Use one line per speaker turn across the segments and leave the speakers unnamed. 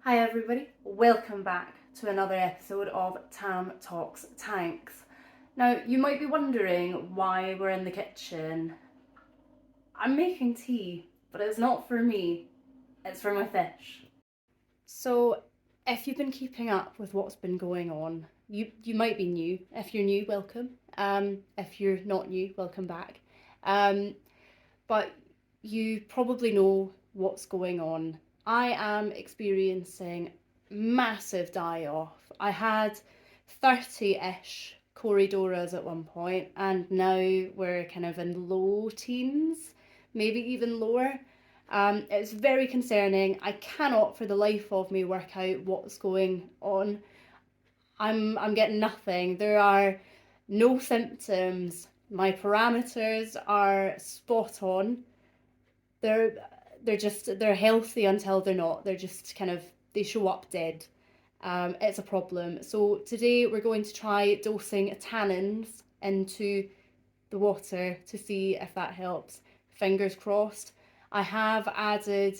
Hi everybody, welcome back to another episode of Tam Talks Tanks. Now you might be wondering why we're in the kitchen. I'm making tea, but it's not for me, it's for my fish. So if you've been keeping up with what's been going on, you might be new. If you're new, welcome. If you're not new, welcome back. But you probably know what's going on. I am experiencing massive die-off. I had 30-ish Corydoras at one point, and now we're kind of in low teens, maybe even lower. It's very concerning. I cannot for the life of me work out what's going on. I'm getting nothing. There are no symptoms. My parameters are spot on. They're healthy until they're not. They're just kind of, they show up dead. It's a problem. So today we're going to try dosing tannins into the water to see if that helps. Fingers crossed. I have added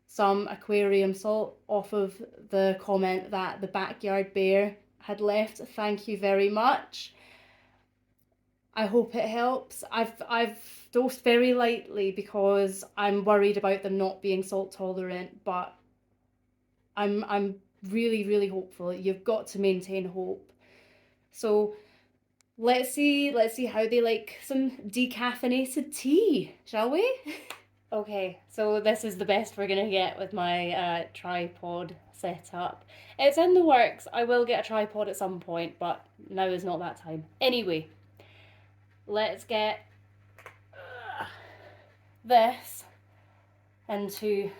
some aquarium salt off of the comment that the backyard bear had left. Thank you very much. I hope it helps. I've dosed very lightly because I'm worried about them not being salt tolerant, but I'm really hopeful. You've got to maintain hope. So let's see how they like some decaffeinated tea, shall we? Okay, so this is the best we're gonna get with my tripod setup. It's in the works. I will get a tripod at some point, but now is not that time. Anyway, let's get this into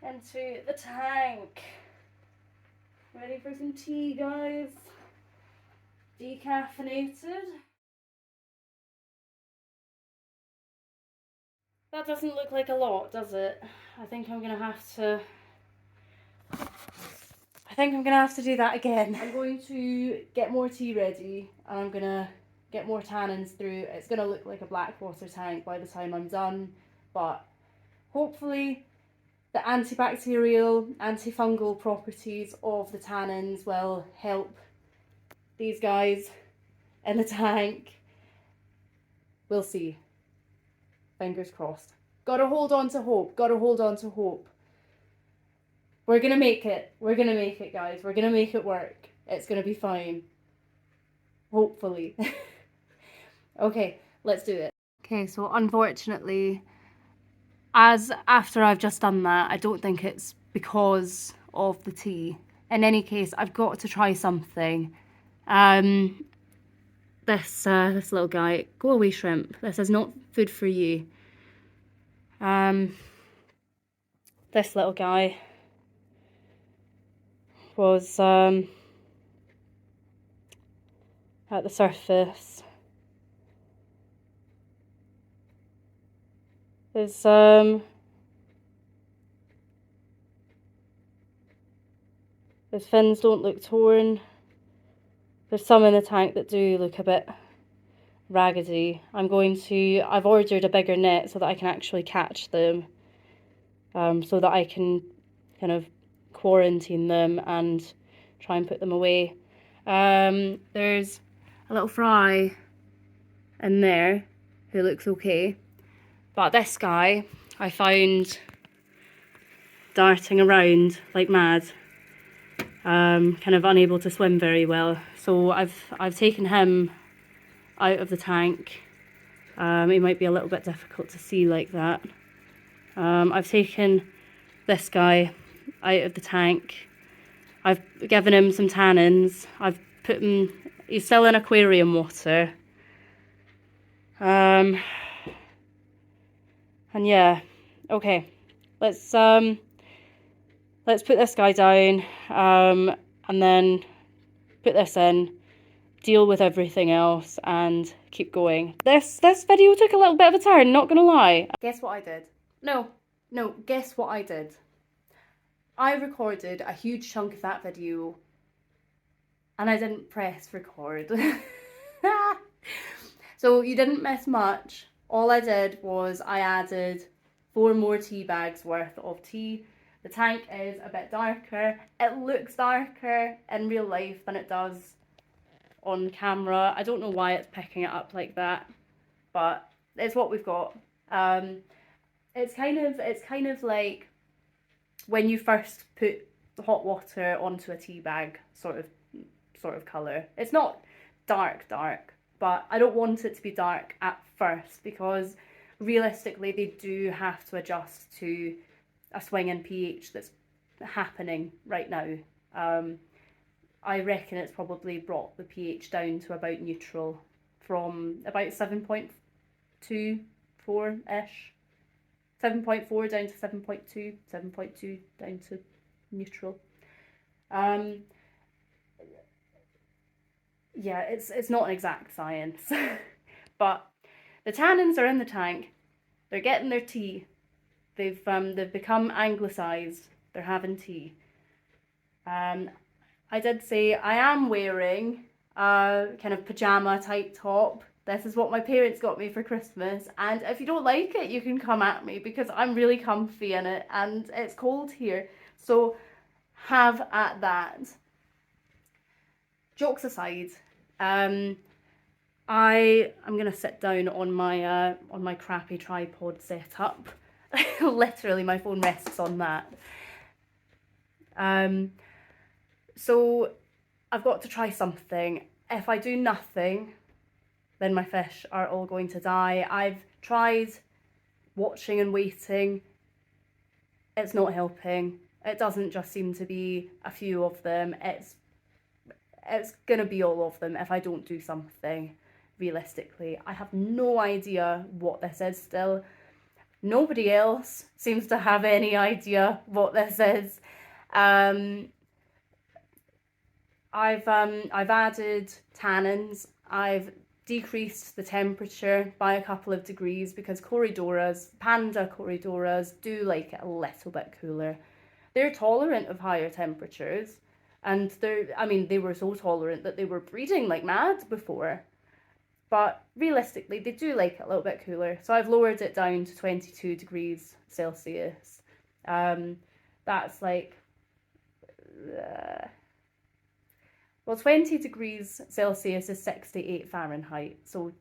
the tank. Ready for some tea, guys? Decaffeinated. That doesn't look like a lot, does it? I think I'm gonna have to do that again. I'm going to get more tea ready and I'm gonna get more tannins through. It's gonna look like a black water tank by the time I'm done, but hopefully the antibacterial, antifungal properties of the tannins will help these guys in the tank. We'll see. Fingers crossed. Gotta hold on to hope. Gotta hold on to hope. We're gonna make it. We're gonna make it, guys. We're gonna make it work. It's gonna be fine. Hopefully. Okay, let's do it. Okay, so unfortunately, as after I've just done that, I don't think it's because of the tea. In any case, I've got to try something. This little guy, go away shrimp. This is not food for you. This little guy was at the surface. His fins don't look torn. There's some in the tank that do look a bit raggedy. I've ordered a bigger net so that I can actually catch them, so that I can kind of quarantine them and try and put them away. There's a little fry in there who looks okay, but this guy I found darting around like mad, kind of unable to swim very well. So I've taken him out of the tank. He might be a little bit difficult to see like that. I've taken this guy out of the tank. I've given him some tannins. I've put him, he's still in aquarium water. And yeah, okay, let's put this guy down, and then put this in, deal with everything else, and keep going. This video took a little bit of a turn, not gonna lie. Guess what I did? No, guess what I did? I recorded a huge chunk of that video and I didn't press record. So you didn't miss much. All I did was I added 4 more tea bags worth of tea. The tank is a bit darker. It looks darker in real life than it does on camera. I don't know why it's picking it up like that, but it's what we've got. It's kind of like when you first put hot water onto a tea bag sort of colour. It's not dark, but I don't want it to be dark at first because realistically they do have to adjust to a swing in pH that's happening right now. I reckon it's probably brought the pH down to about neutral from about 7.24-ish. 7.4 down to 7.2, 7.2 down to neutral. Yeah, it's not an exact science, but the tannins are in the tank. They're getting their tea. They've become anglicised. They're having tea. I did say I am wearing a kind of pajama type top. This is what my parents got me for Christmas, and if you don't like it, you can come at me because I'm really comfy in it and it's cold here. So have at that. Jokes aside, I'm gonna sit down on my crappy tripod setup. Literally, my phone rests on that. So I've got to try something. If I do nothing, then my fish are all going to die. I've tried watching and waiting. It's not helping. It doesn't just seem to be a few of them. It's gonna be all of them if I don't do something realistically. I have no idea what this is still. Nobody else seems to have any idea what this is. I've added tannins. I've decreased the temperature by a couple of degrees because Corydoras, Panda Corydoras, do like it a little bit cooler. They're tolerant of higher temperatures, and they were so tolerant that they were breeding like mad before. But realistically, they do like it a little bit cooler. So I've lowered it down to 22 degrees Celsius. That's like... well, 20 degrees Celsius is 68 Fahrenheit, so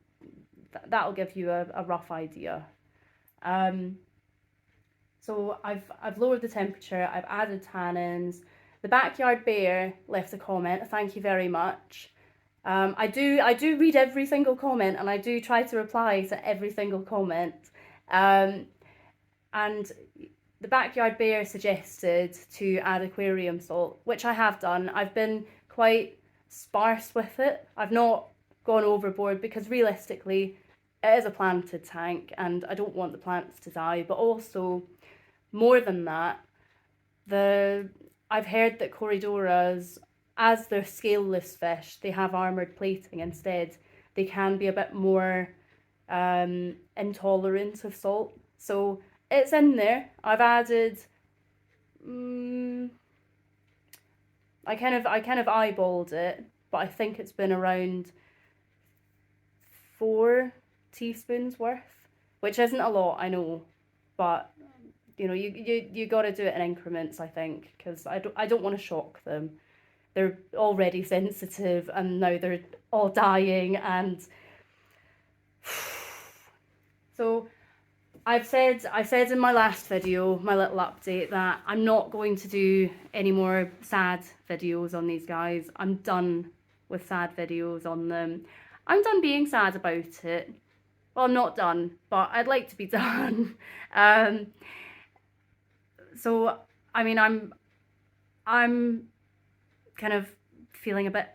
that'll give you a rough idea. So I've lowered the temperature, I've added tannins. The Backyard Bear left a comment, thank you very much. I do read every single comment and I do try to reply to every single comment. And the Backyard Bear suggested to add aquarium salt, which I have done. I've been quite sparse with it. I've not gone overboard because realistically it is a planted tank and I don't want the plants to die. But also, more than that, I've heard that Corydoras, as they're scaleless fish, they have armoured plating instead. They can be a bit more intolerant of salt. So it's in there. I've added... I kind of eyeballed it, but I think it's been around 4 teaspoons worth, which isn't a lot, I know, but you know, you got to do it in increments, I think, because I don't want to shock them. They're already sensitive and now they're all dying, and so I said in my last video, my little update, that I'm not going to do any more sad videos on these guys. I'm done with sad videos on them. I'm done being sad about it. Well, I'm not done, but I'd like to be done. So, I mean, I'm kind of feeling a bit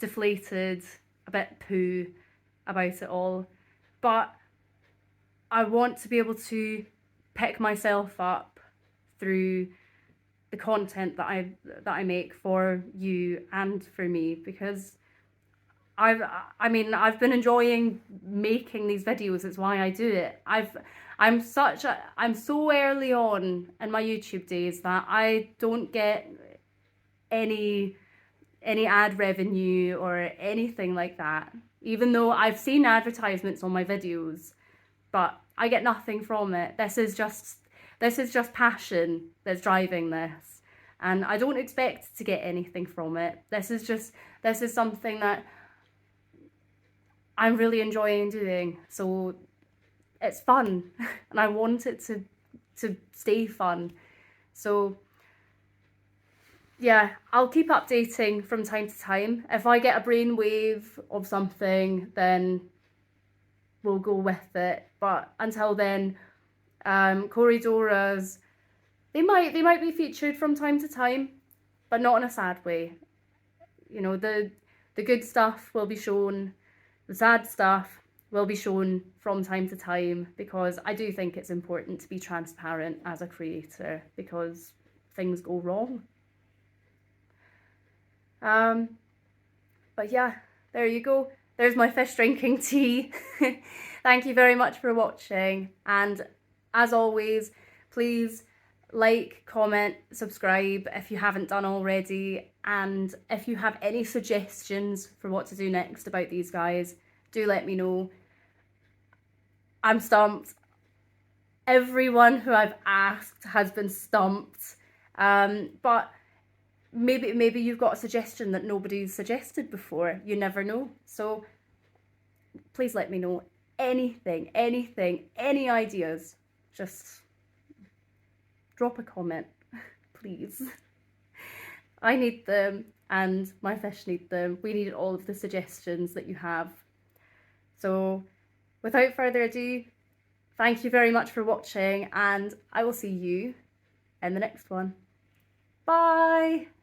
deflated, a bit poo about it all, but I want to be able to pick myself up through the content that I make for you and for me, because I mean I've been enjoying making these videos. It's why I do it. I'm so early on in my YouTube days that I don't get any ad revenue or anything like that, even though I've seen advertisements on my videos. But I get nothing from it. This is just This is just passion that's driving this. And I don't expect to get anything from it. This is something that I'm really enjoying doing. So it's fun and I want it to stay fun. So yeah, I'll keep updating from time to time. If I get a brainwave of something, then we'll go with it. But until then, Corydoras, they might be featured from time to time, but not in a sad way. You know, the good stuff will be shown, the sad stuff will be shown from time to time, because I do think it's important to be transparent as a creator, because things go wrong. But yeah, there you go. There's my fish drinking tea. Thank you very much for watching. And as always, please like, comment, subscribe if you haven't done already. And if you have any suggestions for what to do next about these guys, do let me know. I'm stumped. Everyone who I've asked has been stumped. But maybe you've got a suggestion that nobody's suggested before. You never know. So please let me know anything, any ideas. Just drop a comment, please. I need them and my fish need them. We need all of the suggestions that you have. So without further ado, thank you very much for watching, and I will see you in the next one. Bye!